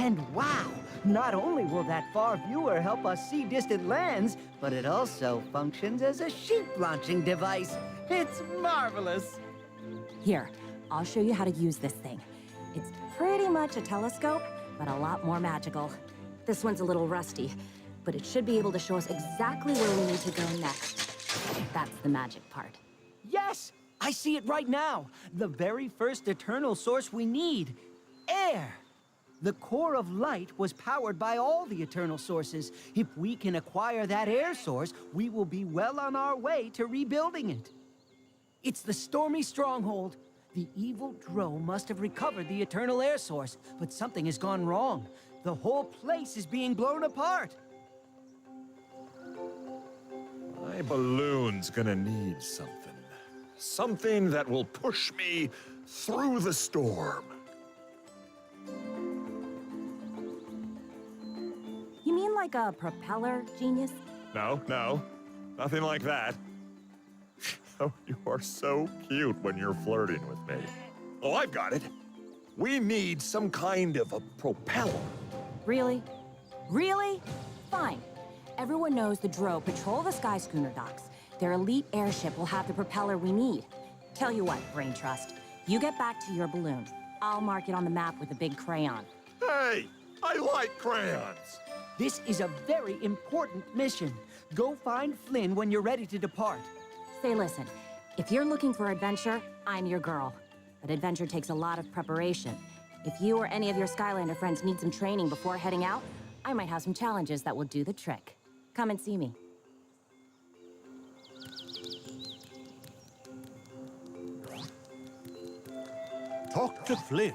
And wow, not only will that far viewer help us see distant lands, but it also functions as a sheep launching device. It's marvelous. Here, I'll show you how to use this thing. It's pretty much a telescope, but a lot more magical. This one's a little rusty, but it should be able to show us exactly where we need to go next. That's the magic part. Yes, I see it right now. The very first eternal source we need, air. The core of light was powered by all the eternal sources. If we can acquire that air source, we will be well on our way to rebuilding it. It's the stormy stronghold. The evil Drow must have recovered the eternal air source, but something has gone wrong. The whole place is being blown apart. My balloon's gonna need something. Something that will push me through the storm. You mean like a propeller, genius? No, nothing like that. Oh, you are so cute when you're flirting with me. Oh, I've got it. We need some kind of a propeller. Really? Really? Fine. Everyone knows the Drow patrol the Schooner Docks. Their elite airship will have the propeller we need. Tell you what, Brain Trust. You get back to your balloon. I'll mark it on the map with a big crayon. Hey, I like crayons. This is a very important mission. Go find Flynn when you're ready to depart. Say, listen, if you're looking for adventure, I'm your girl. But adventure takes a lot of preparation. If you or any of your Skylander friends need some training before heading out, I might have some challenges that will do the trick. Come and see me. Talk to Flynn.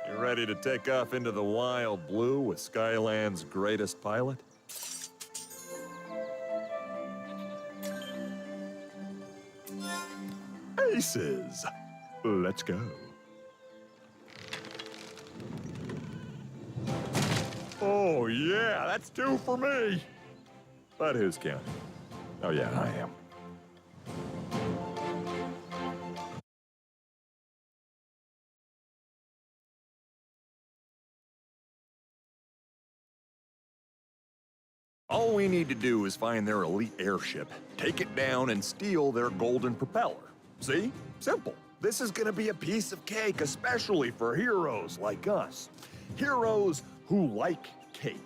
You ready to take off into the wild blue with Skyland's greatest pilot? Aces! Let's go. Oh, yeah, that's 2 for me. But who's counting? Oh, yeah, I am. All we need to do is find their elite airship, take it down, and steal their golden propeller. See? Simple. This is gonna be a piece of cake, especially for heroes like us. Heroes who like cake.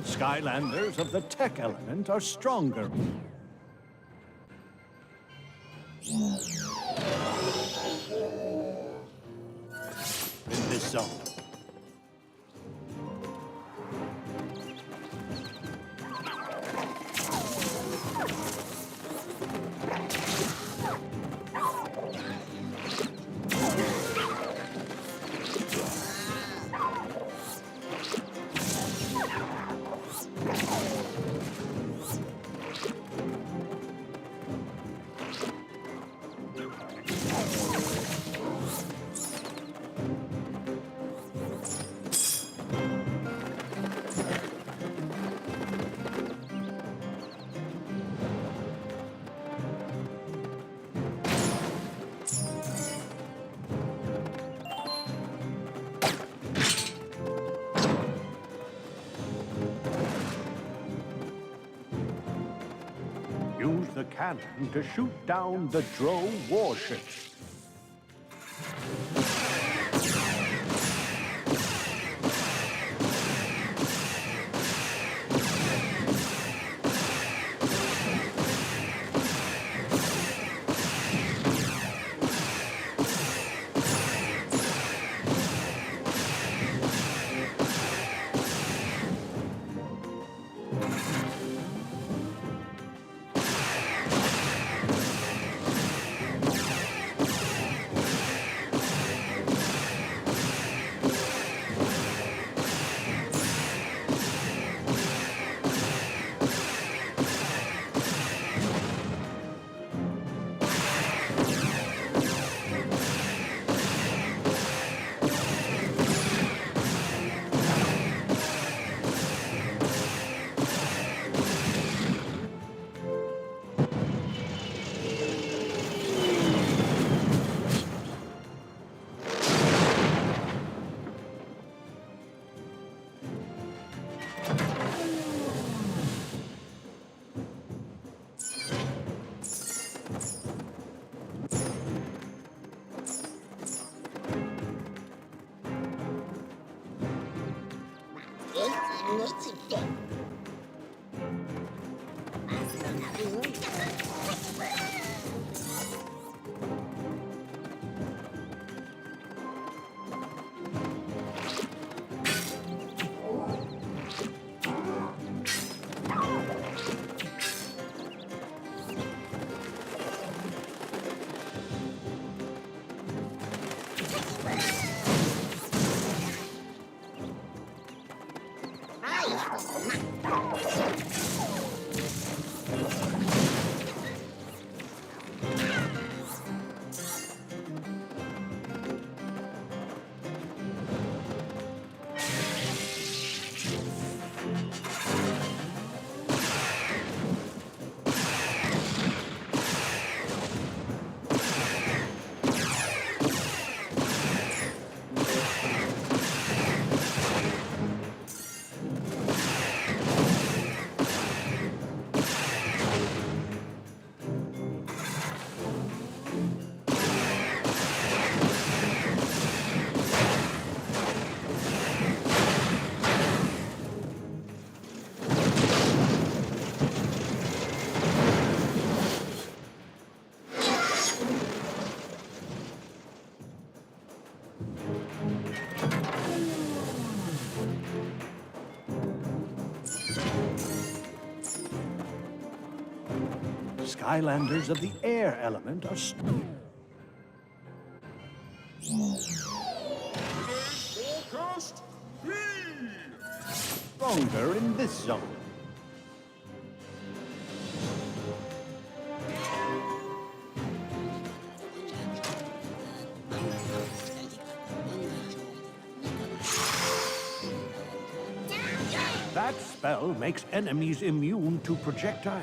Skylanders of the tech element are stronger. In this zone. Use the cannon to shoot down the Drow warships. Skylanders of the air element are Forecast, stronger in this zone. That spell makes enemies immune to projectiles.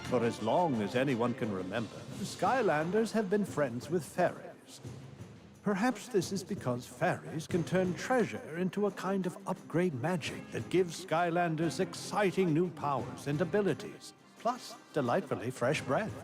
For as long as anyone can remember, the Skylanders have been friends with fairies. Perhaps this is because fairies can turn treasure into a kind of upgrade magic that gives Skylanders exciting new powers and abilities, plus delightfully fresh breath.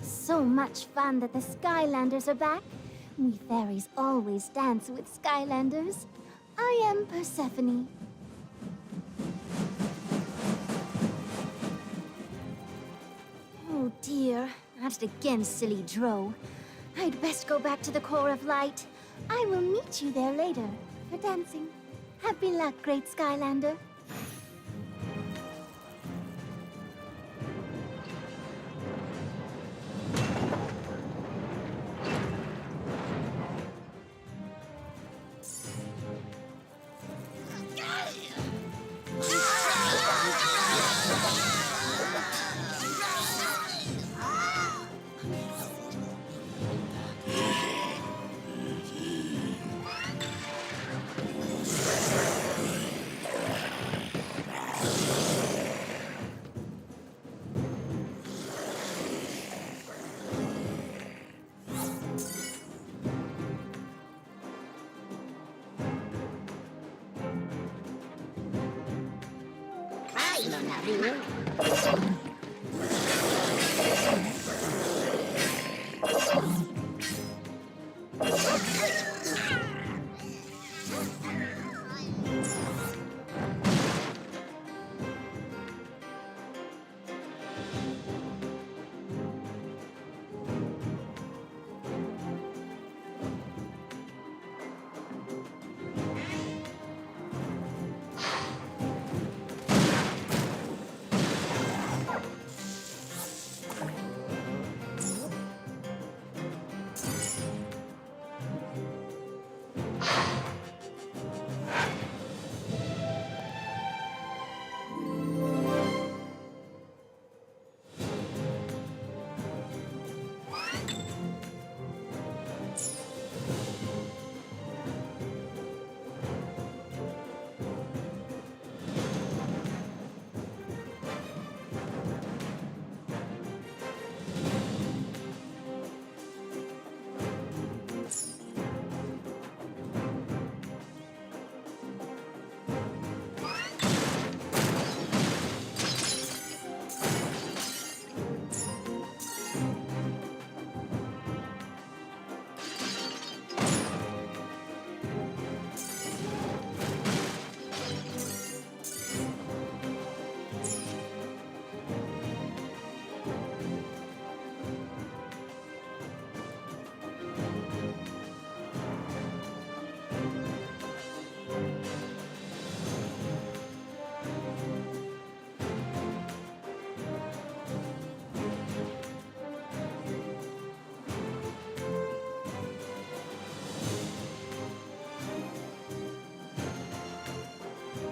So much fun that the Skylanders are back. We fairies always dance with Skylanders. I am Persephone. Oh dear, at it again, silly Dro. I'd best go back to the Core of Light. I will meet you there later for dancing. Happy luck, great Skylander.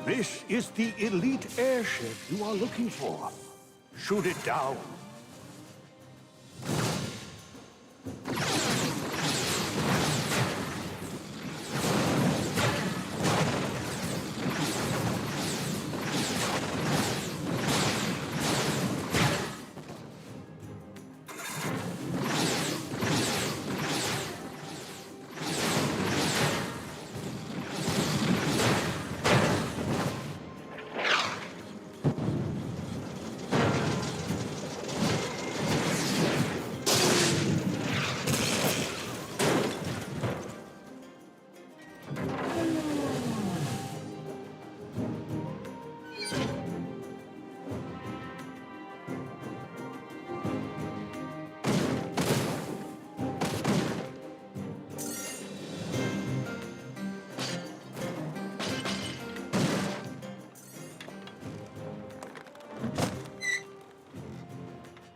This is the elite airship you are looking for. Shoot it down.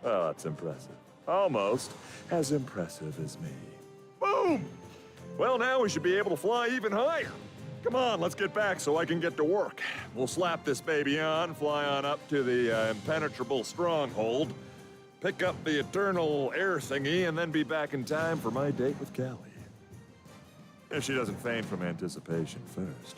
Oh, that's impressive. Almost as impressive as me. Boom! Well, now we should be able to fly even higher. Come on, let's get back so I can get to work. We'll slap this baby on, fly on up to the impenetrable stronghold, pick up the eternal air thingy, and then be back in time for my date with Callie. If she doesn't faint from anticipation first.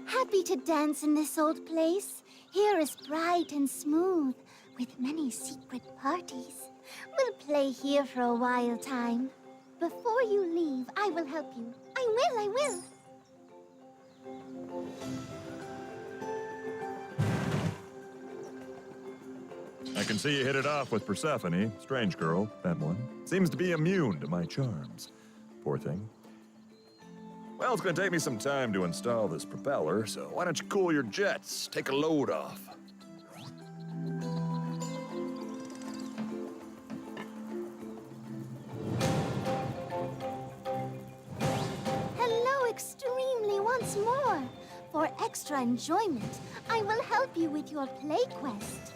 Happy to dance in this old place. Here is bright and smooth, with many secret parties. We'll play here for a while time. Before you leave, I will help you. I will. I can see you hit it off with Persephone. Strange girl, that one. Seems to be immune to my charms. Poor thing. Well, it's gonna take me some time to install this propeller, so why don't you cool your jets? Take a load off. Hello, Extremely, once more. For extra enjoyment, I will help you with your play quest.